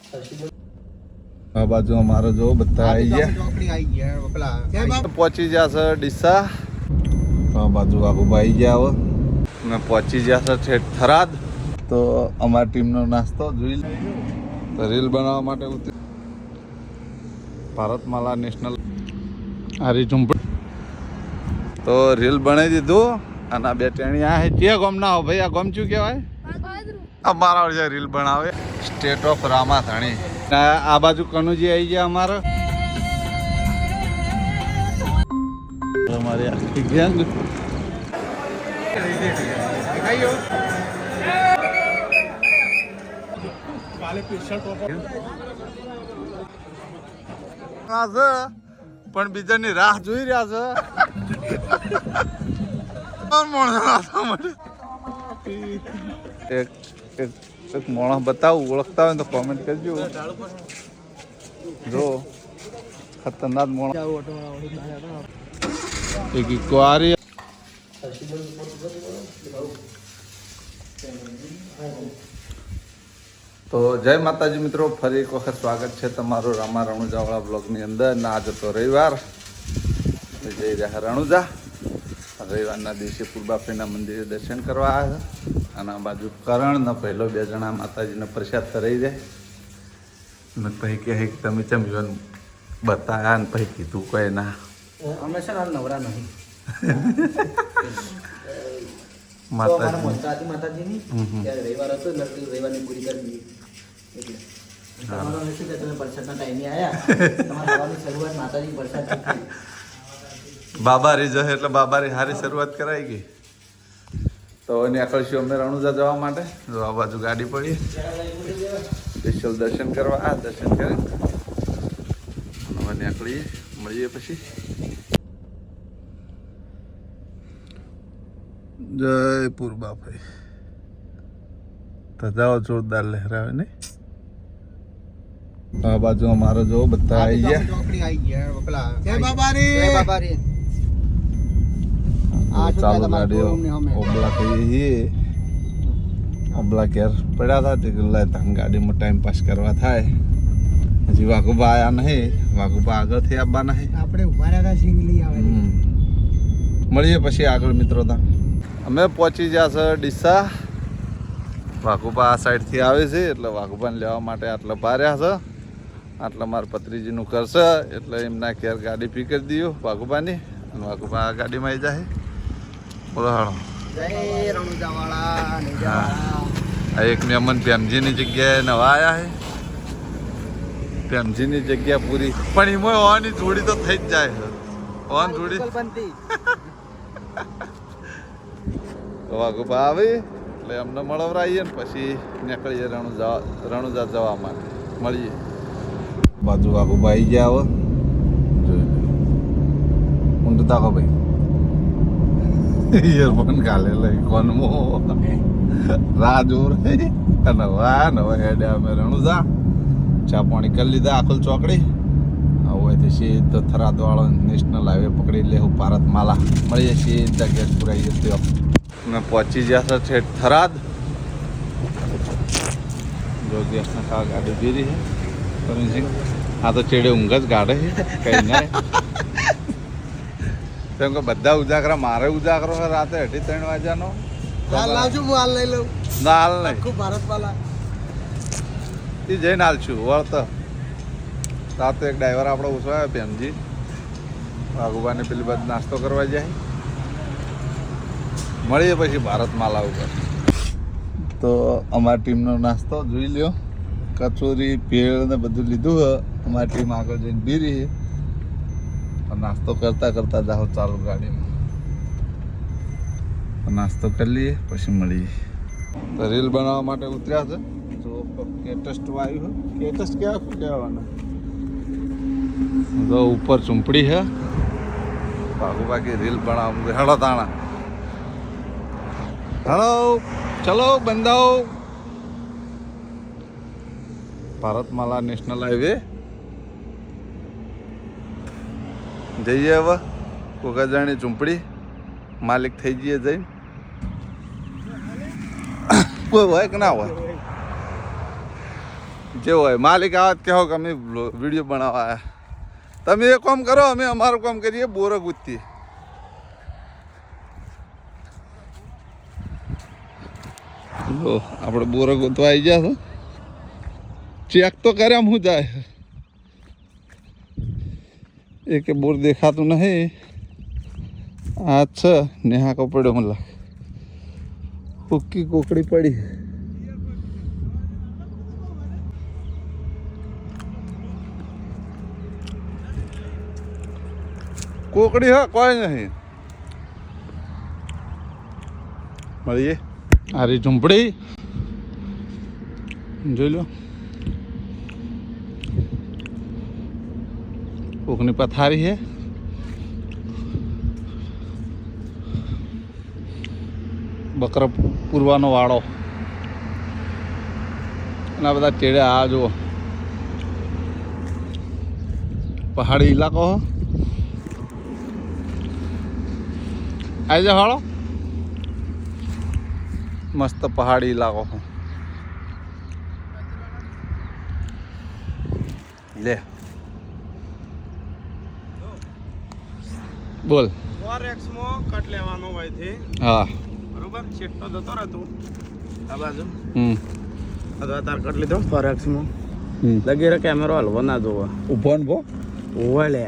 આ બાજુ અમારો જો બધા આવી ગયા પહોંચી જશે ડીસા. આ બાજુ વાઘુબા આવી ગયા હવે ને પહોંચી જશે છે થરાદ. તો અમારી ટીમનો નાસ્તો જોઈ તો રીલ બનાવવા માટે ભારતમાલા નેશનલ હારી ઝુંપડી તો રીલ બનાવી દીધું. અને બે ટેણીયા છે જે ગમ ના હો ભાઈ આ ગમ શું કહેવાય અમારા જે રીલ બનાવે સ્ટેટ ઓફ રામાધણી. આ બાજુ કનુજી આવી ગયા અમારે અમારી આખી ગેંગ. પણ બીજાની રાહ જોઈ રહ્યા છે. એક માણસ બતાવું ઓળખતા હોય તો કોમેન્ટ કરજો. જો ખતરનાક માણસ એક ઇક્વારી. તો જય માતાજી મિત્રો, ફરી એક વખત સ્વાગત છે તમારું રામા રણુજાવાળા બ્લોગની અંદર. ને આજે તો રવિવાર જઈ રહ્યા રણુજા. રવિવારના દિવસે પૂર્બાફીના મંદિરે દર્શન કરવા આવ્યા. અને આ બાજુ કરણ ને પહેલો બે જણા માતાજીને પ્રસાદ કરાવી જાય. ને પછી કહે કે તમે ચમ જીવન બતાવ્યા ને પછી કીધું કોઈ ના અમે છે ને નવરા નહીં માતાજીની ત્યારે રવિવાર હતો ને રવિવારની પૂરી કરી દીધી. એટલે તમારો નસીબ તમે પ્રસાદના ટાઈમે આવ્યા. તમારા ખાવાની શરૂઆત માતાજી પ્રસાદથી થઈ. બાબારી જશે એટલે બાબારી સારી શરૂઆત કરાઈ ગઈ. તો નીકળશું અમે રણુજા જવા માટે. જો આ બાજુ ગાડી પડી સ્પેશિયલ દર્શન કરવા. આ દર્શન કરી હવે નીકળીએ, મળીએ પછી. જય પૂર્બાભાઈ. ધજાઓ જોરદાર લહેરાવે ને. આ બાજુ અમારો જો બધા આવી ગયા. ચાલુ ગાડીઓ ઓબલા કહીએ. ઓબલા ઘેર પડ્યા હતા તે ધન ગાડીમાં ટાઈમ પાસ કરવા થાય. હજી વાઘુબા આયા નહીં. વાઘુબા આગળથી આવવા નહીં. આપણે ઉભા રહ્યા હતા સિંગલી આવે. મળીએ પછી આગળ મિત્રો. તા અમે પહોંચી ગયા છે ડીસા. વાઘુબા આ સાઈડથી આવે છે એટલે વાઘુબાને લેવા માટે આટલા પાર્યા છે. આટલા મારા પત્રીજીનું કરશે એટલે એમના ઘેર ગાડી પી કરી દીધું વાઘુબાની. અને વાઘુબા આ ગાડીમાં આવી જાય. બોલો હાડો જય રણુજાવાળા. આ એક મહેમાન પ્રેમજીની જગ્યાએ નવા આવ્યા છે. પ્રેમજીની જગ્યા પૂરી પણ એમાં ઓની જોડી તો થઈ જ જાય. ઓન જોડી વાઘુબા આવે એટલે અમને મળવરાઈએ ને પછી નીકળીએ રણુજા જવા માટે. મળીએ. બાજુ વાઘુબા આવી ગયા. હવે ઊંડ તાકો ભાઈ ઇયરફોન કાલે લઈ કોનમો રાહ જોર અને વાહ ને હવે હેડે અમે રણુજા. ચા પાણી કરી લીધા. આખુલ ચોકડી હવે સીધો થરાદ વાળો નેશનલ હાઈવે પકડી લેવું ભારતમાલા. મળીએ સીધા ગેસ પુરાઈએ તો ને પહોંચી જશે છે થરાદ. જો ગેસના ખાવા ગાડી ભીરી છે કરણસિંહ. આ તો ચેડે ઊંઘ જ ગાડે છે કઈ ના. કેમ કે બધા ઉજાગરા મારે ઉજાગરો છે રાતે 3:30 વાગ્યાનો. હાલ લઈ લઉં. ના હાલ નહીં. ભારતમાલા એ જઈને હાલ છું વળત. રાતે એક ડ્રાઈવર આપણો ઉછવાયો પ્રેમજી. વાઘુબાને પેલી બાજુ નાસ્તો કરવા જાય. મળીએ પછી ભારતમાલા ઉપર. તો અમારી ટીમનો નાસ્તો જોઈ લ્યો. કચોરી ભેળ ને બધું લીધું છે. અમારી ટીમ આગળ જઈને બીરી છે. નાસ્તો કરતા કરતા જાઓ ચાલુ ગાડીમાં. નાસ્તો કરી લઈએ પછી મળીએ. તો રીલ બનાવવા માટે ઉતર્યા છે. તો કેટસ્ટ આવ્યું છે. કેટસ્ટ ક્યાં કહેવાના તો ઉપર ચૂંપડી છે. બાકી રીલ બનાવવા હેડો તાણા. હેલો ચલો બંધાઓ. ભારતમાલા નેશનલ હાઈવે જઈએ. હવે કોકાજાણી ઝૂંપડી માલિક થઈ જઈએ જઈને. કોઈ હોય કે ના હોય જે હોય માલિક આવત કહો કે અમે વિડીયો બનાવવા આવ્યા. તમે એ કામ કરો, અમે અમારું કામ કરીએ બોરો ગુત્તી. જો આપણે બોરો ગોતવા આવી ગયા છો. ચેક તો કર્યા હું જાય એક બોર દેખાતું નહીં. આ છે નેહા કપડો મને લાગે હુક્કી કોકડી પડી. કોકડી હા કોઈ નહીં. મળીએ આરી ઝૂંપડી જોઈ લો. કોકની પથારી છે. બકરા પૂરવાનો વાળો અને આ બધા ચેડ્યા. આ જુઓ પહાડી ઇલાકો આવી જાય વાળો. મસ્ત પહાડી ઇલાકો લે. બોલ. ફોરેક્સમાં કટ લેવાનો હોય છે. હા બરોબર. શેઠનો જતો રહેતો આ બાજુ. અથવા તાર કટ લીધો ફોરેક્સમાં. લગી કેમેરો હલવો ના જોવો. ઉભો ને ભો ઓવે લે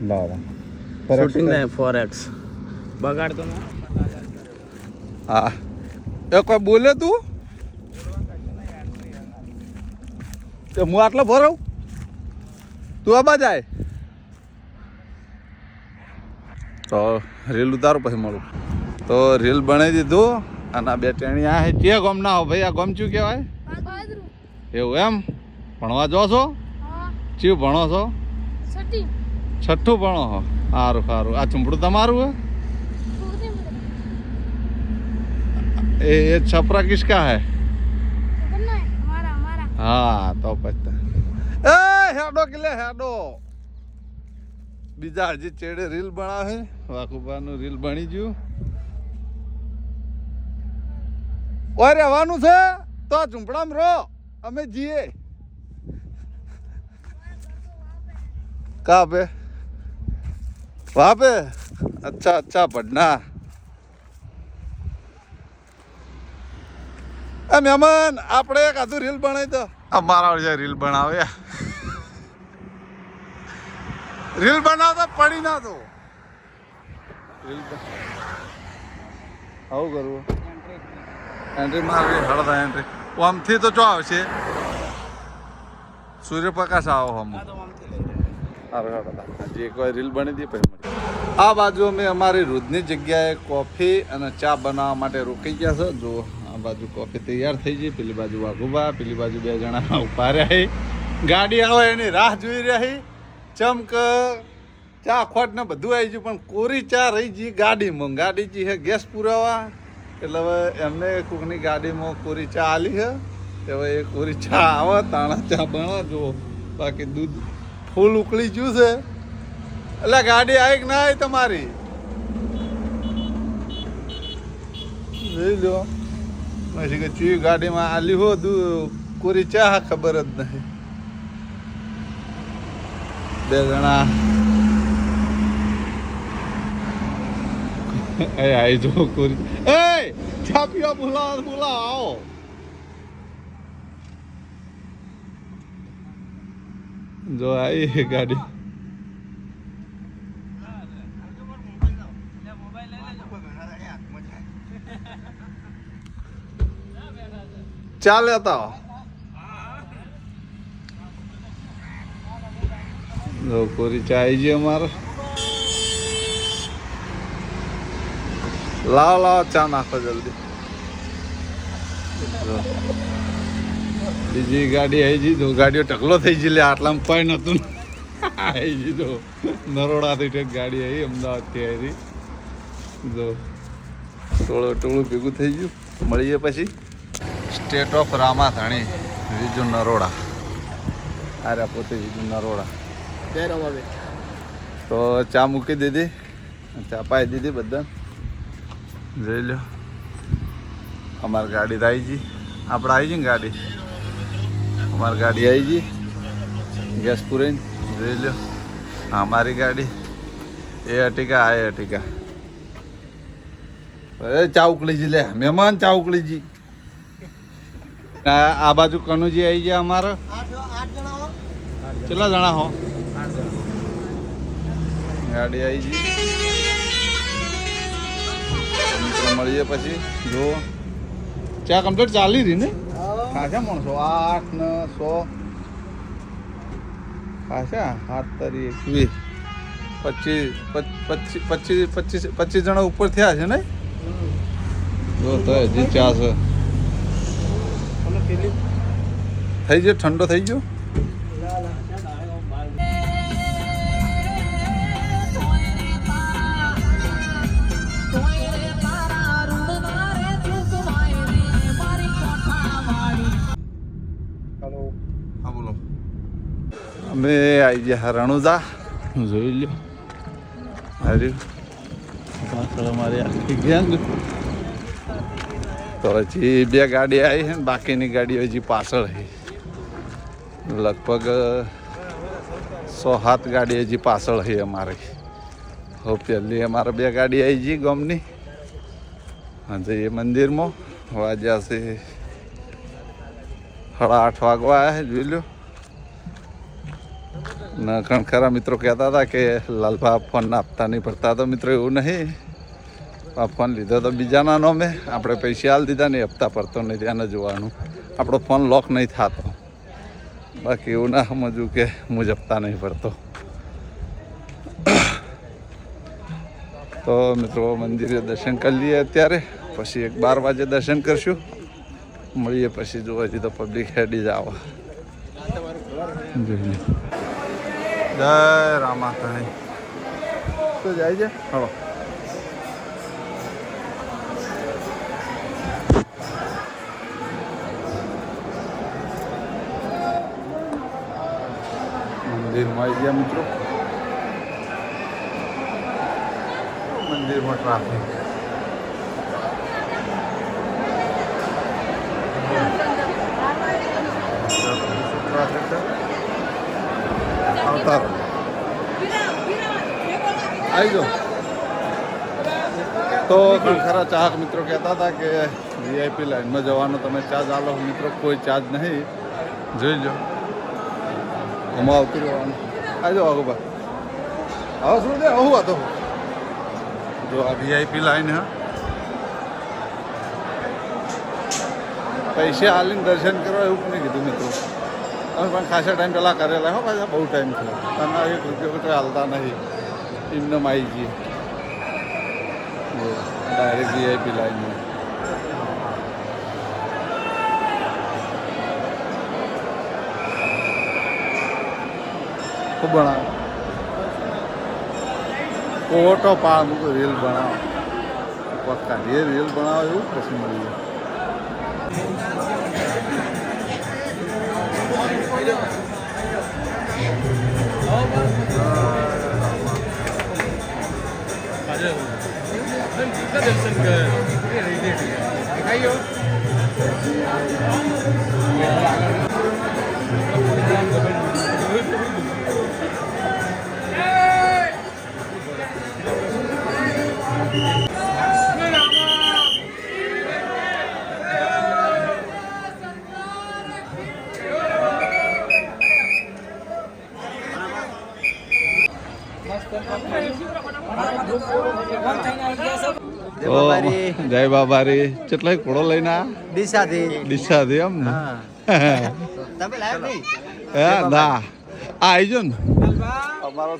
લાવો શૂટિંગ લે ફોરેક્સ બગાડતો ના. હા એ કોઈ બોલે તું કે હું આટલો ભરાવ તું આબા જાય તો રીલ ઉતારું પછી મળું. તો રીલ બનાવી દીધું અને આ બે ટેણી આ કે ગમ ના હો ભાઈ. આ ગમ શું કહેવાય? એવું એમ ભણવા જો છો? ચિયું ભણો છો? છઠ્ઠું ભણો હો. સારું સારું. આ ચૂંપડું તમારું હે? ये छपरा किसका है? हाँ तो पता ए हेडो के लिए हेडो બીજા હજી ચેડે રીલ બનાવે. વાકુબાનું રીલ બની ગયું. ઓય રહેવાનું છે તો ઝૂંપડામાં રહો, અમે જીએ. कहाँ पे? वहाँ पे? अच्छा अच्छा पढ़ना. મહેમાન આપણે એક આધું રીલ બનાવી દો. અમારા જે રીલ બનાવે રીલ બનાવતા પડી ના તો રીલ આવું કરવું. એન્ટ્રી મારવી હળદા એન્ટ્રી આમથી તો ચો આવશે સૂર્યપ્રકાશ આવો હમ. જે કોઈ રીલ બની હતી પછી આ બાજુ અમે અમારી રોજની જગ્યાએ કોફી અને ચા બનાવવા માટે રોકાઈ ગયા છે. જો આ બાજુ કોફી તૈયાર થઈ ગઈ, પેલી બાજુ વાઘુબા, પેલી બાજુ બે જણા ઉભા રહ્યા. ગાડી આવે એની રાહ જોઈ રહી. ચમક ચા ખોટ ને બધું આવી ગયું પણ કોરી ચા રહી ગઈ ગાડીમાં. ગાડી જી હે ગેસ પુરાવા એટલે હવે એમને કોકની ગાડીમાં કોરી ચા આલી છે. હવે એ કોરી ચા આવે તાણા ચા બના જો. બાકી દૂધ ફૂલ ઉકળી ગયું છે. એટલે ગાડી આવી કે ના આવી તમારી જોઈ લો. પછી કે ચી ગાડીમાં આલી હો કોરી ચા ખબર જ નહીં. બે જણા આવી જો કોરી એ ચા પીવા બોલાવો આવો. જો આવી ગાડી ચાલે હતા. કોરી ચા આવી ગઈ અમારે. લાવ લાવ ચા નાખો જલ્દી. બીજી ગાડી આવી ગઈ. તો ગાડીઓ ટકલો થઈ ગઈ. લે આટલામાં કોઈ નતું આવી ગઈ. તો નરોડાથી ઠેક ગાડી આવી અમદાવાદથી આવી. જો ટોળું ભેગું થઈ ગયું. મળીએ પછી. State of Ramadhani Viju Naroda. અરે પોતે વિજુ નરોડા. તો ચા મૂકી દીધી, ચા પાઈ દીધી બધા. જોઈ લો અમારી ગાડી તો આવી ગઈ. આપણે આવી ગઈ ને ગાડી અમારી ગાડી આવી ગઈ ગેસ પૂરાઈને જોઈ લો. હા મારી ગાડી એ અટિકા આ એ અટિકા. એ ચા ઉકળીજી લે મહેમાન ચા ઉકળીજી. આ બાજુ કનુજી આવી ગયા અમારે. કેટલા જણા હો? ગાડી આવી ગઈ. મિત્રો મળીએ પછી જો ચા કમ્પ્લીટ ચાલી રહી ને. ખાસા માણસો 8 ને 100 ખાસા 7 તારીખ 25 જણા ઉપર થયા છે ને. જો તો હજી ચા છે થઈ ગયો ઠંડો થઈ ગયો. હા બોલો. અમે આવી ગયા રણુજા જોઈ લો. અરે પાછળ અમારી આખી ગેંગ. તો હજી 2 ગાડી આવી છે ને બાકીની ગાડીઓ હજી પાછળ છે. લગભગ 107 ગાડી હજી પાછળ છે અમારે. હવે પહેલી અમારે 2 ગાડી આવી ગઈ ગામની. હા એ મંદિરમાં વાગ્યા છે 8:30 વાગવા આવ્યા જોઈ લો. ને ખરા મિત્રો કહેતા હતા કે લાલભા ફોન આપતા નહીં પડતા. તો મિત્રો એવું નહીં. આ ફોન લીધો તો બીજાના નામે આપણે પૈસા હાલ દીધા નહીં હપ્તા પડતો નહીં ત્યાં જોવાનું. આપણો ફોન લોક નહીં થતો. બાકી એવું ના સમજવું કે હું જ હપ્તા નહીં પડતો. તો મિત્રો મંદિરે દર્શન કરી લઈએ અત્યારે. પછી 12 વાગે દર્શન કરશું. મળીએ પછી જોવા જઈએ તો પબ્લિક હેડી જ આવા. જય રામાધણી તો જાય છે. હલો મંદિરમાં આવી ગયા મિત્રો. મંદિરમાં ટ્રાફિક આવતા આવી જાઓ. તો ખરા ચાહક મિત્રો કહેતા હતા કે વીઆઈપી લાઈનમાં જવાનો તમે ચાર્જ આલો. મિત્રો કોઈ ચાર્જ નહીં. જોઈ લો આમાં આવતું રહેવાનું. આવી જાઓ આગળ ભાઈ. આવો શું દે આવું હતો. જો આ વીઆઈપી લાઈન હા. પૈસા હાલીને દર્શન કરવા એવું નહીં કીધું મિત્રો. તમે પણ ખાસા ટાઈમ પહેલાં કરેલા હો પાછા બહુ ટાઈમ છે. તમે 1 રૂપિયો કંઈ હાલતા નહીં. એમને આવી જઈએ ડાયરેક્ટ વીઆઈપી લાઈનમાં. ખૂબ બનાવો ફોટો પાડ મૂકો રીલ બનાવો પક્કા જે રીલ બનાવો એવું પછી મળીએ. જય બાબારી કેટલાય ઘોડો લઈને ડીસાથી એમ ને. ના આવી જો ને અમારો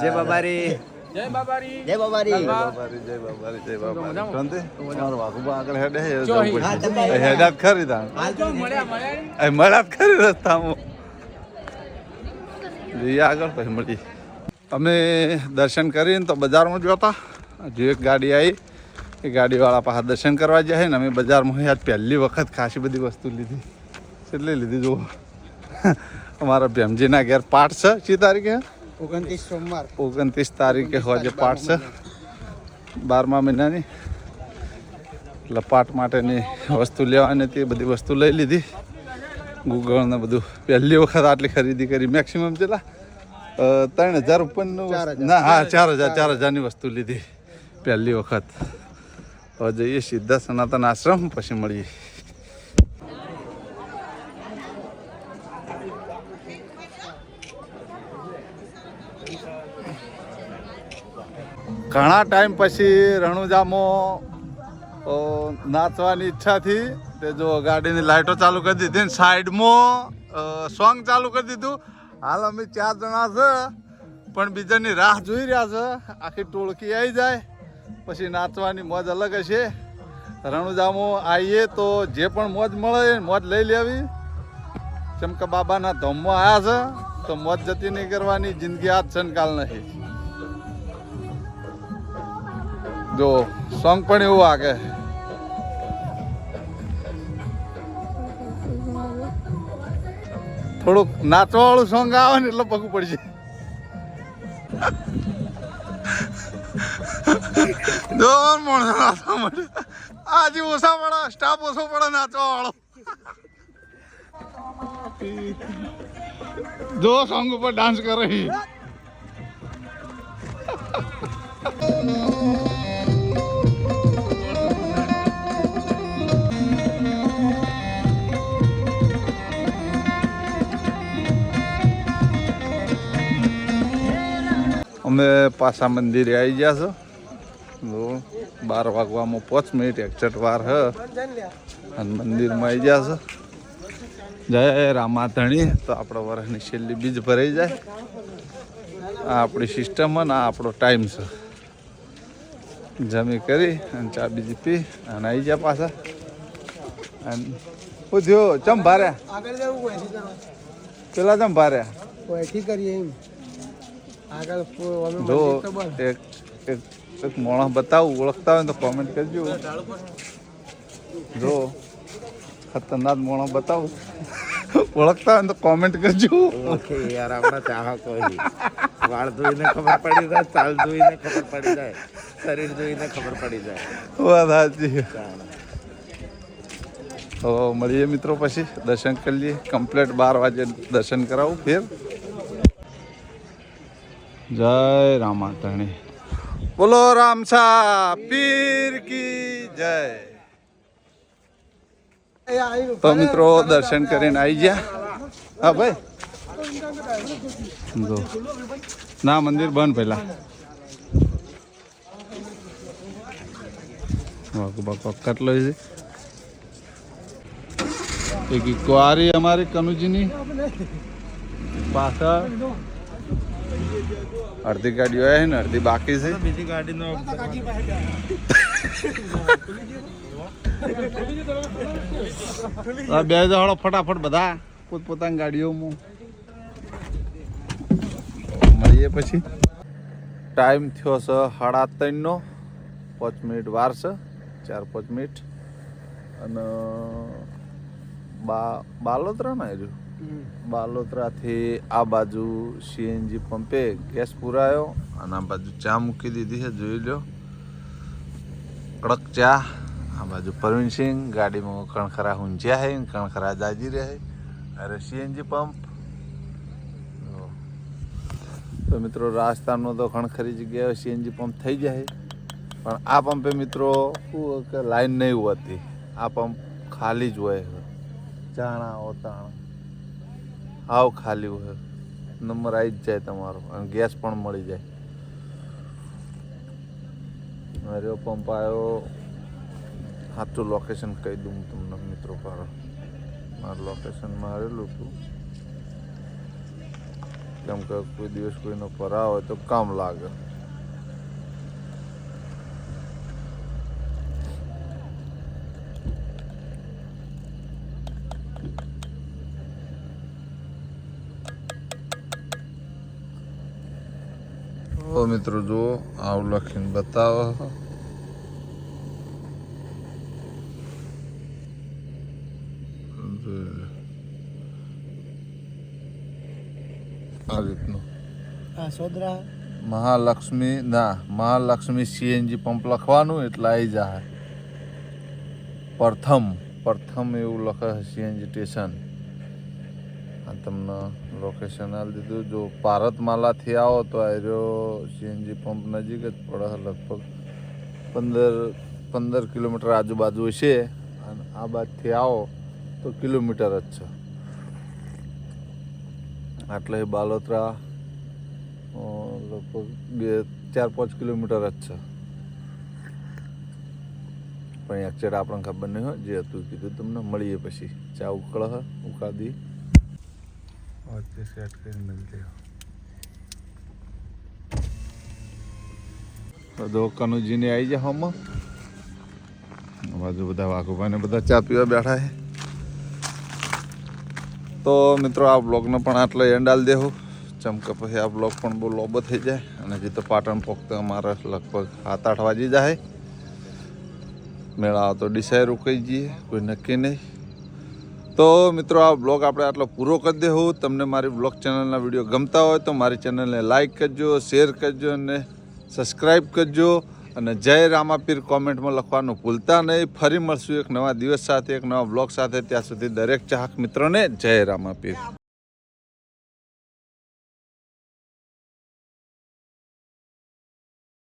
જય બાબારી જય બાબારી જય બાબારી જય બાબારી જય બાબારી જય બાબારી. શાંતિ મારો વાઘુબા આગળ હેડે હેડાત ખરી તા મળ્યા ખરી રસ્તામાં જઈએ આગળ પછી મળીએ. અમે દર્શન કરીને તો બજારમાં જોતા જે એક ગાડી આવી એ ગાડીવાળા પાસે દર્શન કરવા જાય ને અમે બજારમાં આજ પહેલી વખત ખાસી બધી વસ્તુ લીધી. કેટલી લીધી જુઓ. અમારા ભેમજીના ઘેર પાઠ છે. કઈ તારીખે? 29 સોમવાર 29 તારીખે હોજે પાઠ છે 12મા મહિનાની. એટલે પાઠ માટેની વસ્તુ લેવાની હતી એ બધી વસ્તુ લઈ લીધી. ગૂગલ ને બધું પહેલી વખત આટલી ખરીદી કરી મેક્સિમમ કેટલા 3,000 ઉપરનું ના હા 4,000ની વસ્તુ લીધી પહેલી વખત. હવે જઈએ સીધા સનાતન આશ્રમ પછી મળીએ. ઘણા ટાઈમ પછી રણુજામાં નાચવાની ઈચ્છાથી તે જો ગાડીની લાઇટો ચાલુ કરી દીધી ને સાઈડમાં સોંગ ચાલુ કરી દીધું. હાલ અમે 4 જણા છે પણ બીજાની રાહ જોઈ રહ્યા છે. આખી ટોળકી આવી જાય પછી નાચવાની મોજ અલગ હશે. રણુજામાં આવીએ તો જે પણ મોજ મળે એ મોજ લઈ લેવી. ચમકા બાબાના ધામમાં આવ્યા છે તો મોજ જતી નહીં કરવાની. જિંદગી આજ છે ને કાલ નહીં. જો સોંગ પણ એવું વાગે. થોડુંક નાચવા વાળું સોંગ આવે ને એટલે પગું પડશે. આજે ઓછા પડે સ્ટાફ ઓછો પડે નાચવા વાળો. જો સોંગ ઉપર ડાન્સ કરે. અમે પાછા મંદિરે આવી ગયા છો. 12 વાગવામાં 5 મિનિટ એક્ઝેક્ટ વાર હ અને મંદિરમાં આવી ગયા છો. જય રામાધણી. તો આપણે વર્ષની છેલ્લી બીજ ભરાઈ જાય. આ આપણી સિસ્ટમ અને આ આપણો ટાઈમ છે. જમી કરી અને ચા બીજી પી અને આવી ગયા પાછા. અને શું થયું? ચમ ભાર્યા પેલા ચમ ભાર્યા? જો એક માણસ બતાવું ઓળખતા હોય તો કોમેન્ટ કરજો. જો ખતરનાક માણસ બતાવું ઓળખતા હોય તો કોમેન્ટ કરજો. ઓકે યાર આપણા ચાહકો વાળ જોઈને ખબર પડી જાય, ચાલ જોઈને ખબર પડી જાય, શરીર જોઈને ખબર પડી જાય. વાત સાચી. તો મળીએ મિત્રો પછી દર્શન કરી લઈએ. કમ્પ્લીટ 12 વાગે દર્શન કરાવું ફેર. જય રામાધણી. બોલો રામસા પીર કી જય. તો મિત્રો દર્શન કરીને આવી ગયા. હા ભાઈ જો ના મંદિર બંધ પહેલા. કેટલો છે એક ક્વારી અમારી કનુજીની પાછળ અડધી ગાડીઓ આવે છે ને અડધી બાકી છે. બીજી ગાડીનો બે જણો ફટાફટ બધા પોતપોતાની ગાડીઓમાં મળીએ પછી. ટાઈમ થયો છે 3:30નો. 5 મિનિટ વાર છે, 4-5 મિનિટ. અને બાલોતરામાં આવ્યું. બાલોતરાથી આ બાજુ સીએનજી પંપે ગેસ પુરાયો અને આ બાજુ ચા મૂકી દીધી છે. જોઈ લો કડક ચા. આ બાજુ પરવીનસિંહ ગાડીમાં કણખરા ઊંઝ્યા છે, કણખરા જાજી રહે. અરે સીએનજી પંપ. તો મિત્રો રાજસ્થાનનો તો ખણખરી જગ્યાએ સીએનજી પંપ થઈ જાય. પણ આ પંપે મિત્રો શું કે લાઈન નહીં હોતી. આ પંપ ખાલી જ હોય. જાણા ઓતાણા આવ ખાલી હોય. નંબર આવી જ જાય તમારો અને ગેસ પણ મળી જાય. મારો પંપ આવ્યો. સાચું લોકેશન કહી દઉં તમને મિત્રો. મારું લોકેશન મારેલું હતું કેમ કે કોઈ દિવસ કોઈનો પરા હોય તો કામ લાગે. તો મિત્રો જુઓ આવું લખીને બતાવો. આ રીતનું મહાલક્ષ્મી સીએનજી પંપ લખવાનું એટલે આવી જાય. પ્રથમ એવું લખે સીએનજી સ્ટેશન. આ તમને લોકેશન આપી દીધું. જો ભારતમાલાથી આવો તો આ રહ્યો સીએનજી પંપ નજીક જ પડે, લગભગ 15 કિલોમીટર આજુબાજુ છે. અને આ બાજુથી આવો તો કિલોમીટર જ છે. એટલે બાલોતરા લગભગ 4-5 કિલોમીટર જ છે. પણ એક્ચેટ આપણને ખબર નહીં હોય. જે હતું કીધું તમને. મળીએ પછી. ચા ઉકાળી સેટ કરીને મળતી બધો કનુજીને આવી જાય હમ. બાજુ બધા વાઘુભાઈને બધા ચા પીવા બેઠા છે. તો મિત્રો આ બ્લોગનો પણ આટલો એન્ડ આલી દેવું. ચમકે પછી આ બ્લોગ પણ બહુ લોબો થઈ જાય. અને હજી તો પાટણ પોખતે અમારે લગભગ 7-8 વાગી જાય. મેળા તો ડિસાઈડ રોકાઈ જઈએ, કોઈ નક્કી નહીં. તો મિત્રો આ બ્લોગ આપણે આટલો પૂરો કરી દેવું. તમને મારી બ્લોગ ચેનલના વિડીયો ગમતા હોય તો મારી ચેનલને લાઈક કરજો, શેર કરજો અને સબસ્ક્રાઈબ કરજો. અને જય રામાપીર કોમેન્ટમાં લખવાનું ભૂલતા નહીં. ફરી મળશું એક નવા દિવસ સાથે, એક નવા બ્લોગ સાથે. ત્યાં સુધી દરેક ચાહક મિત્રોને જય રામાપીર.